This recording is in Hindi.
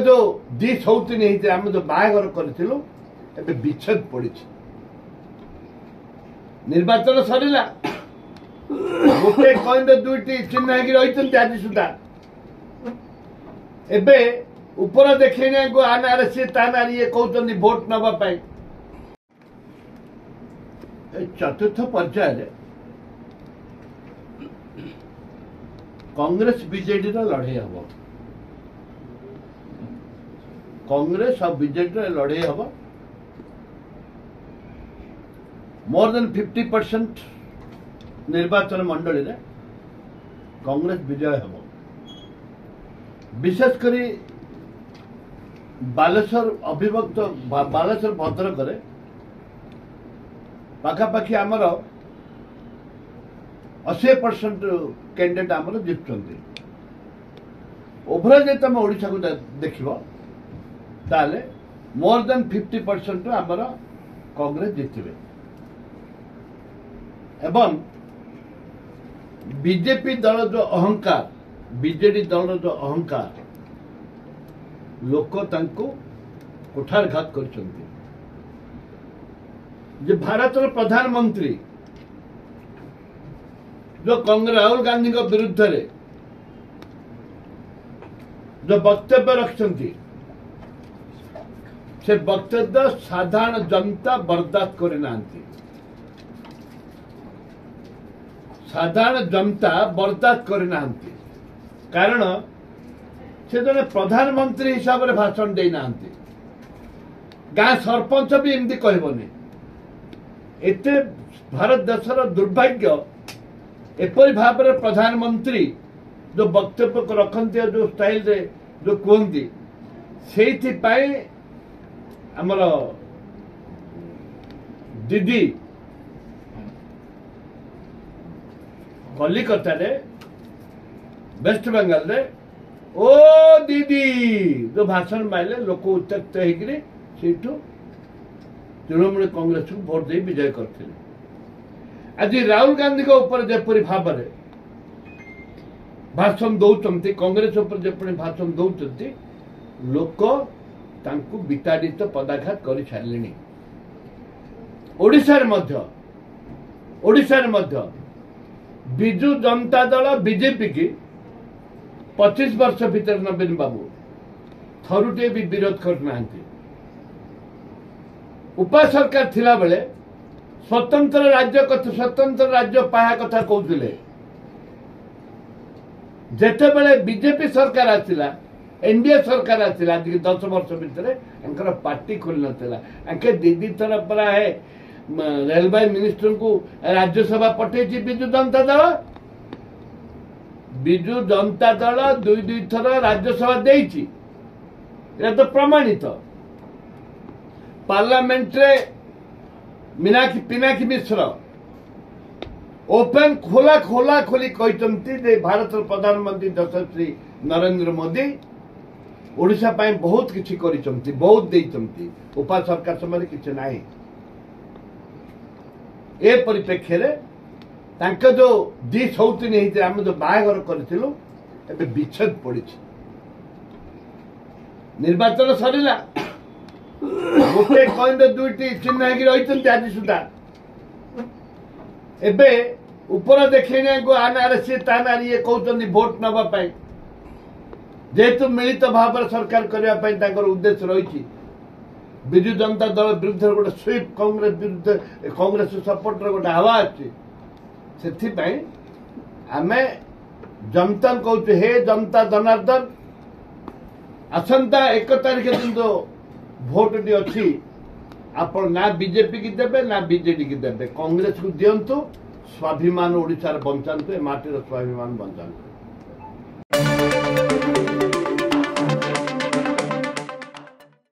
जो दी सौतीन होती आम जो बाहागर करूँ ए विच्छेद पड़ी निर्वाचन सरला गोटे कॉइन दुईटी चिन्ह रही आज सुधा एबे ऊपर देखने को आनार सी तानार ये कहते भोट नापी चतुर्थ पर्याय कांग्रेस बीजेडी लड़े हम कांग्रेस और बीजेडी लड़े हम मोर देन 50% निर्वाचन मंडली रे कांग्रेस विजय हम विशेषकर बालेश्वर अभिभक्त बालेश्वर भद्रक पाखापाखि आमर 80% कैंडिडेट आमर जीतुंट ओभरऑल जब तुम ओडिशा को देख ताले मोर देन 50% आमर कांग्रेस जीतबे एवं बीजेपी दल जो अहंकार बीजेडी दल जो अहंकार लोक कुठारघात कर भारत प्रधानमंत्री जो कांग्रेस राहुल गांधी को विरुद्ध रे जो वक्तव्य रखते से वक्तव्य साधारण जनता बर्दाश्त करना साधारण जनता बर्दाश्त करना कारण से जने प्रधानमंत्री हिसाब से भाषण देना गाँ सरपंच भी एमती कहबनी एत भारत देशर दुर्भाग्य एपरी भाव में प्रधानमंत्री जो वक्तव्य को रखते जो स्टाइल रे जो कहती से आमर दीदी कलिकता रे वेस्ट बेंगल रे ओ दीदी जो भाषण मारे लोक उत्त्यक्त होठू तृणमूल कांग्रेस को भोट दे विजय करते आज राहुल गांधी ऊपर जपरी भाव में भाषण दौरान कांग्रेस जपरी भाषण दौरान लोक विताड़ित पदाघात कर सारे ओडिशा बिजु जनता दल बीजेपी की 25 वर्ष भीतर नवीन बाबू थरुटे भी विरोध करना उपा सरकार थिला बेले स्वतंत्र राज्य पाया कथा कहते जेते बेले बीजेपी सरकार आसिला एनडीए सरकार आसिला आज 10 वर्ष भीतर पार्टी खोल ना दीदी थर परा है रेलवे मिनिस्टर को राज्यसभा पठे बिजु जनता दल दुई थर राज्यसभा देइछि तो प्रमाणित पार्लियामेंट रे पिनाकी मिश्र ओपन खोला खोली कहते भारत प्रधानमंत्री यशस्वी नरेंद्र मोदी ओडिशा पाई बहुत किछि करिसंती बहुत देइसंती उपा सरकार समय किछि नाही ए परिप्रेक्षी रे जो दी सौतीन होती आम जो बाहागर करूँ ए विच्छेद पड़ी निर्वाचन सरला गोटे कॉइन दुईटी चिन्ह रही आज सुधा एबे ऊपर देखने को आनार सी तानार ये कहते भोट नापी जेहेतु मिलित भाव में सरकार करने उद्देश्य रही विजु जनता दल विरुद्ध गोटे स्वीप कांग्रेस विरुद्ध कांग्रेस सपोर्टर गोटे हवा अच्छी आम जनता कहते हे जनता जनार्दन आसंता 1 तारिख दिन जो भोट टी अच्छी आप ना बीजेपी की देवे ना बीजेडी की देवे कांग्रेस को दिंतु स्वाभिमान ओडिशा बंचातु माटीर स्वाभिमान बंचातु।